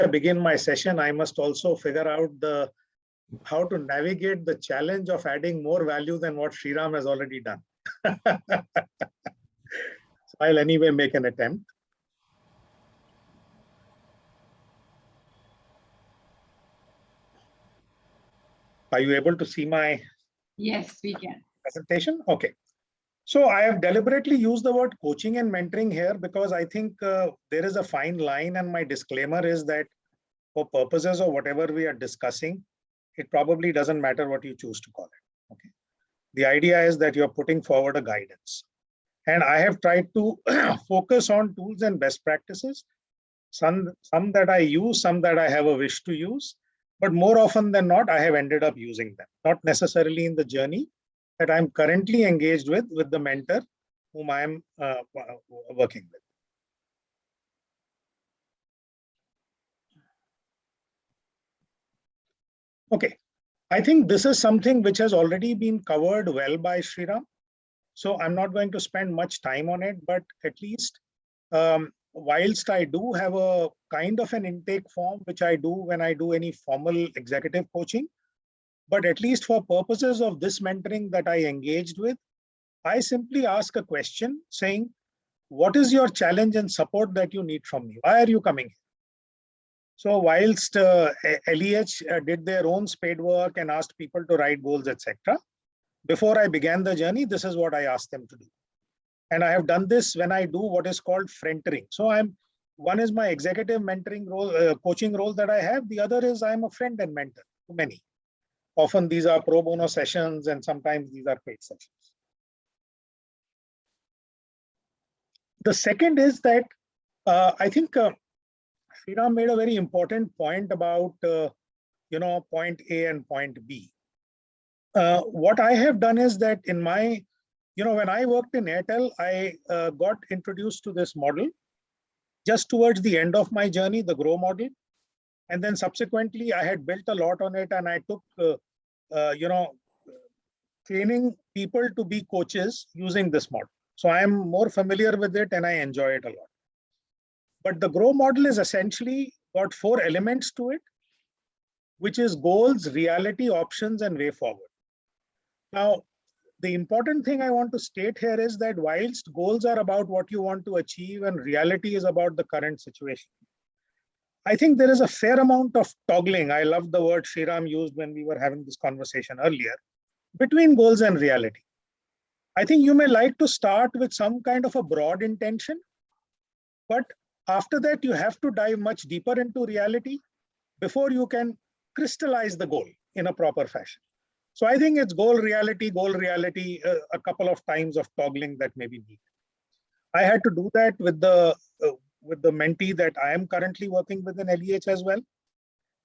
I begin my session, I must also figure out how to navigate the challenge of adding more value than what Sriram has already done. So I'll anyway make an attempt. Are you able to see my Yes, we can. presentation? Okay. So I have deliberately used the word coaching and mentoring here because I think there is a fine line, and my disclaimer is that for purposes of whatever we are discussing, it probably doesn't matter what you choose to call it. Okay. The idea is that you're putting forward a guidance. And I have tried to focus on tools and best practices, some that I use, some that I have a wish to use, but more often than not, I have ended up using them, not necessarily in the journey that I'm currently engaged with the mentor whom I am working with. Okay, I think this is something which has already been covered well by Sriram. So I'm not going to spend much time on it, but at least whilst I do have a kind of an intake form, which I do when I do any formal executive coaching, but at least for purposes of this mentoring that I engaged with, I simply ask a question saying, what is your challenge and support that you need from me? Why are you coming here? So whilst LEH did their own spade work and asked people to write goals, etc., before I began the journey, this is what I asked them to do. And I have done this when I do what is called frientoring. So one is my executive mentoring role, coaching role that I have. The other is I'm a friend and mentor to many. Often these are pro bono sessions, and sometimes these are paid sessions. The second is that I think Sriram made a very important point about point A and point B. What I have done is that in my, when I worked in Airtel, I got introduced to this model just towards the end of my journey, the GROW model. And then subsequently, I had built a lot on it, and I took, training people to be coaches using this model. So I am more familiar with it and I enjoy it a lot. But the GROW model is essentially got 4 elements to it, which is goals, reality, options, and way forward. Now, the important thing I want to state here is that whilst goals are about what you want to achieve and reality is about the current situation, I think there is a fair amount of toggling. I love the word Sriram used when we were having this conversation earlier, between goals and reality. I think you may like to start with some kind of a broad intention, but after that, you have to dive much deeper into reality before you can crystallize the goal in a proper fashion. So I think it's goal, reality, a couple of times of toggling that may be needed. I had to do that with the mentee that I am currently working with in LEH as well.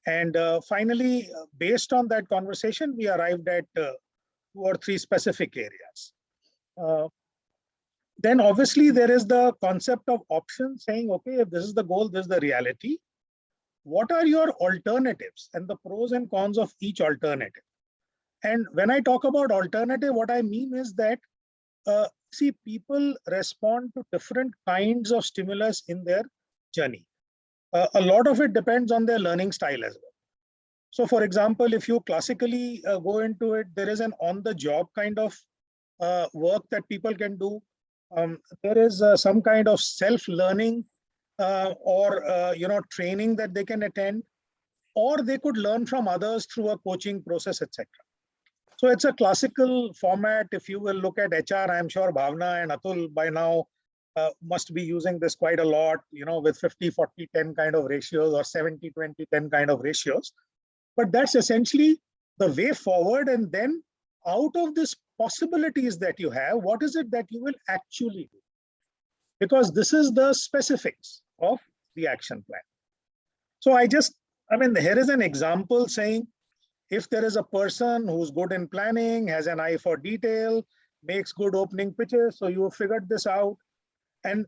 And finally, based on that conversation, we arrived at 2 or 3 specific areas. Then obviously there is the concept of options, saying, okay, if this is the goal, this is the reality. What are your alternatives and the pros and cons of each alternative? And when I talk about alternative, what I mean is that, see, people respond to different kinds of stimulus in their journey. A lot of it depends on their learning style as well. So for example, if you classically go into it, there is an on-the-job kind of work that people can do. There is some kind of self-learning or training that they can attend, or they could learn from others through a coaching process, etc. So it's a classical format. If you will look at HR, I'm sure Bhavna and Atul by now must be using this quite a lot, with 50, 40, 10 kind of ratios, or 70, 20, 10 kind of ratios. But that's essentially the way forward. And then out of this possibilities that you have, what is it that you will actually do? Because this is the specifics of the action plan. So here is an example saying, if there is a person who's good in planning, has an eye for detail, makes good opening pitches, so you have figured this out. And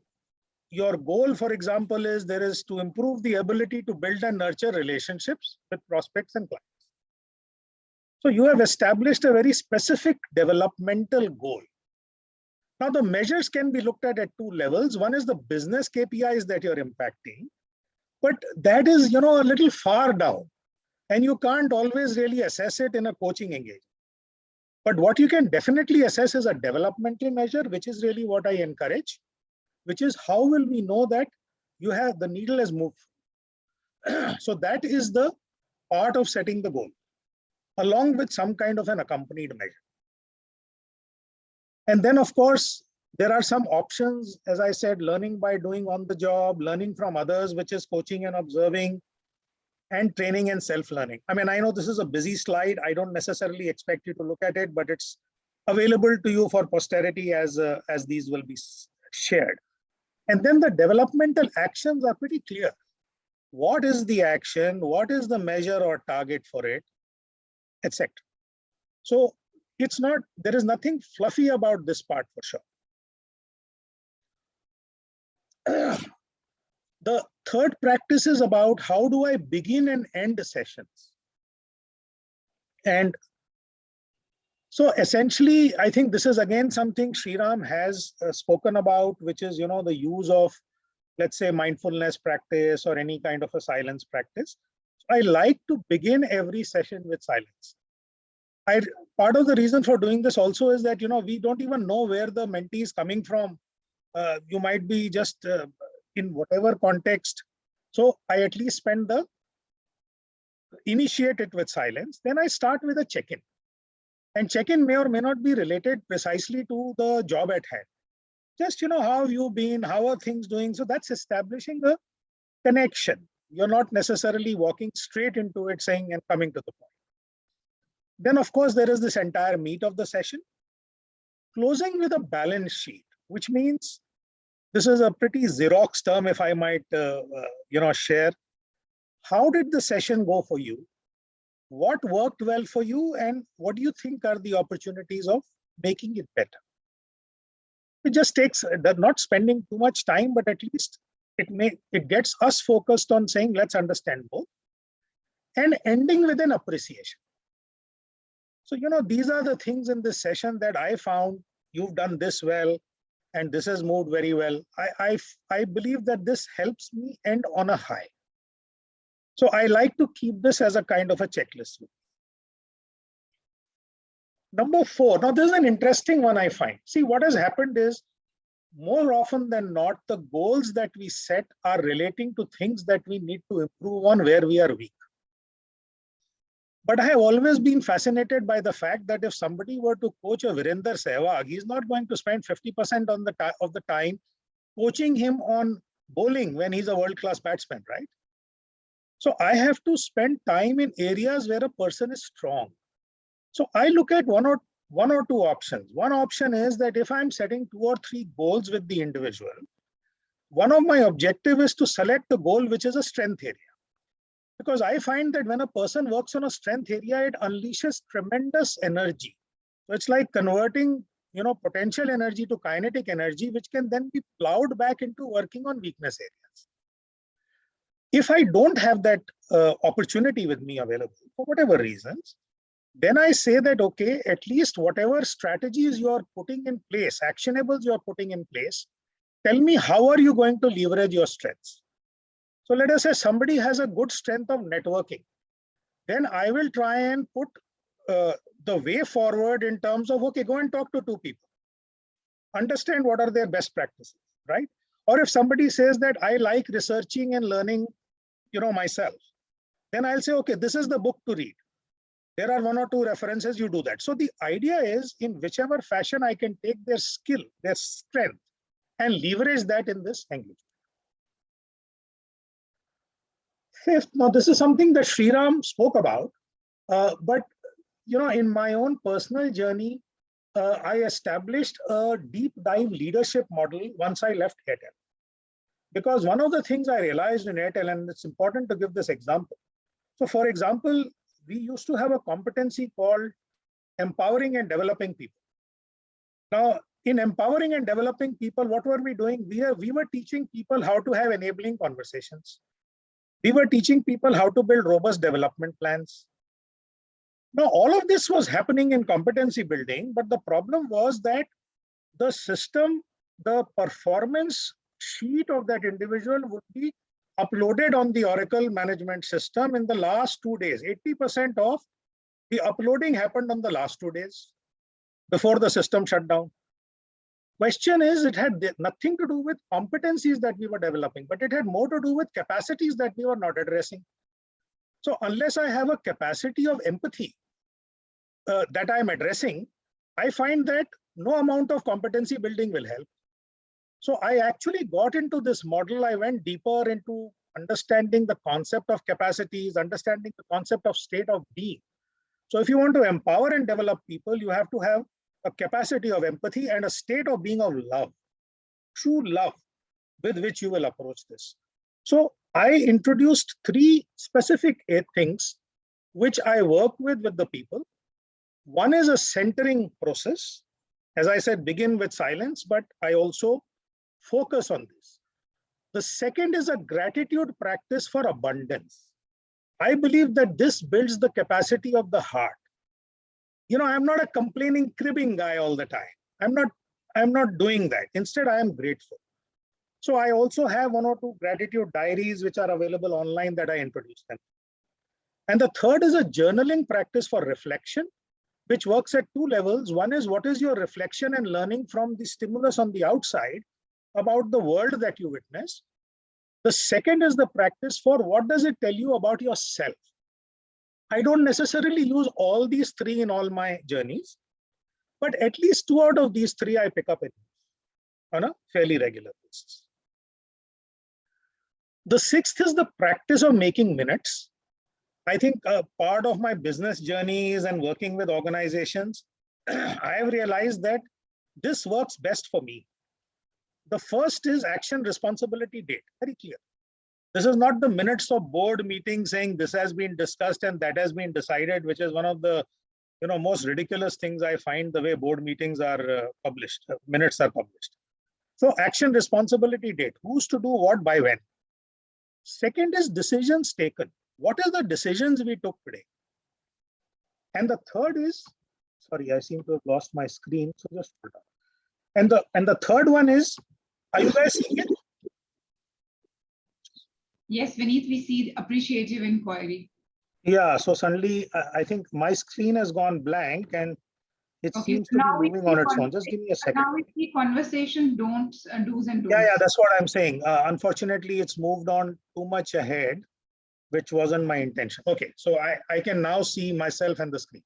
your goal, for example, is to improve the ability to build and nurture relationships with prospects and clients. So you have established a very specific developmental goal. Now the measures can be looked at 2 levels. One is the business KPIs that you're impacting. But that is, a little far down, and you can't always really assess it in a coaching engagement. But what you can definitely assess is a developmental measure, which is really what I encourage, which is how will we know that the needle has moved. So that is the part of setting the goal, along with some kind of an accompanied measure. And then, of course, there are some options, as I said, learning by doing on the job, learning from others, which is coaching and observing, and training and self-learning. I mean, I know this is a busy slide. I don't necessarily expect you to look at it, but it's available to you for posterity as these will be shared. And then the developmental actions are pretty clear. What is the action? What is the measure or target for it, etc. So it's not, there is nothing fluffy about this part for sure. The third practice is about how do I begin and end sessions. And so essentially, I think this is again something Sriram has spoken about, which is, the use of, let's say, mindfulness practice or any kind of a silence practice. I like to begin every session with silence. Part of the reason for doing this also is that, we don't even know where the mentee is coming from. You might be just in whatever context. So I at least initiate it with silence. Then I start with a check-in. And check-in may or may not be related precisely to the job at hand. Just, how have you been? How are things doing? So that's establishing a connection. You're not necessarily walking straight into it, saying and coming to the point. Then, of course, there is this entire meat of the session. Closing with a balance sheet, which means this is a pretty Xerox term, if I might, share. How did the session go for you? What worked well for you? And what do you think are the opportunities of making it better? It just takes, not spending too much time, but at least it gets us focused on saying, let's understand both. And ending with an appreciation. So, these are the things in this session that I found you've done this well, and this has moved very well. I believe that this helps me end on a high. So I like to keep this as a kind of a checklist. Number 4, now this is an interesting one I find. See, what has happened is more often than not, the goals that we set are relating to things that we need to improve on where we are weak. But I have always been fascinated by the fact that if somebody were to coach a Virender Sehwag, he's not going to spend 50% of the time coaching him on bowling when he's a world-class batsman, right? So I have to spend time in areas where a person is strong. So I look at one or two options. One option is that if I'm setting 2 or 3 goals with the individual, one of my objectives is to select the goal which is a strength area. Because I find that when a person works on a strength area, it unleashes tremendous energy. So it's like converting, potential energy to kinetic energy, which can then be plowed back into working on weakness areas. If I don't have that opportunity with me available for whatever reasons, then I say that, okay, at least whatever strategies you are putting in place, actionables you are putting in place, tell me how are you going to leverage your strengths? So let us say somebody has a good strength of networking. Then I will try and put the way forward in terms of, okay, go and talk to 2 people. Understand what are their best practices, right? Or if somebody says that I like researching and learning, myself, then I'll say, okay, this is the book to read. There are 1 or 2 references, you do that. So the idea is in whichever fashion I can take their skill, their strength, and leverage that in this engagement. 5th, now this is something that Sriram spoke about, but in my own personal journey, I established a deep dive leadership model once I left Airtel. Because one of the things I realized in Airtel, and it's important to give this example. So for example, we used to have a competency called empowering and developing people. Now, in empowering and developing people, what were we doing? We were teaching people how to have enabling conversations. We were teaching people how to build robust development plans. Now, all of this was happening in competency building, but the problem was that the system, the performance sheet of that individual would be uploaded on the Oracle management system in the last 2 days. 80% of the uploading happened on the last 2 days before the system shut down. Question is, it had nothing to do with competencies that we were developing, but it had more to do with capacities that we were not addressing. So unless I have a capacity of empathy that I'm addressing, I find that no amount of competency building will help. So I actually got into this model. I went deeper into understanding the concept of capacities, understanding the concept of state of being. So if you want to empower and develop people, you have to have a capacity of empathy and a state of being of love, true love, with which you will approach this. So I introduced 3 specific things which I work with the people. One is a centering process. As I said, begin with silence, but I also focus on this. The second is a gratitude practice for abundance. I believe that this builds the capacity of the heart. I'm not a complaining, cribbing guy all the time. I'm not doing that. Instead, I am grateful. So I also have 1 or 2 gratitude diaries which are available online that I introduce them. And the third is a journaling practice for reflection, which works at 2 levels. One is, what is your reflection and learning from the stimulus on the outside about the world that you witness? The second is the practice for what does it tell you about yourself? I don't necessarily use all these 3 in all my journeys, but at least 2 out of these 3 I pick up on a fairly regular basis. The 6th is the practice of making minutes. I think a part of my business journeys and working with organizations, I have realized that this works best for me. The first is action responsibility date, very clear. This is not the minutes of board meetings saying this has been discussed and that has been decided, which is one of the most ridiculous things I find, the way board meetings are published, minutes are published. So action responsibility date, who's to do what by when. Second is decisions taken. What are the decisions we took today? And the third is, sorry, I seem to have lost my screen, so just hold on. And the third one is, are you guys seeing it? Yes, Vineet, we see appreciative inquiry. Yeah, so suddenly I think my screen has gone blank and it seems to be moving on its own. Just give me a second. Now we see conversation do's and don'ts. Yeah, that's what I'm saying. Unfortunately, it's moved on too much ahead, which wasn't my intention. Okay, so I can now see myself and the screen.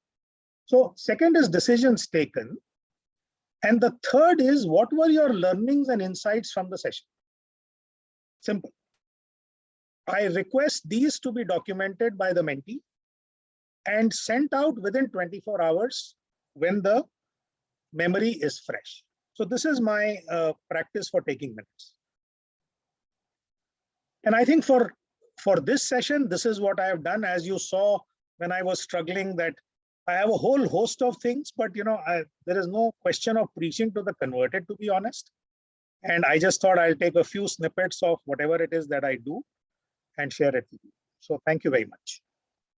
So second is decisions taken. And the third is, what were your learnings and insights from the session? Simple. I request these to be documented by the mentee and sent out within 24 hours when the memory is fresh. So this is my practice for taking minutes. And I think for this session, this is what I have done. As you saw when I was struggling, that I have a whole host of things, but there is no question of preaching to the converted, to be honest. And I just thought I'll take a few snippets of whatever it is that I do and share it with you. So thank you very much.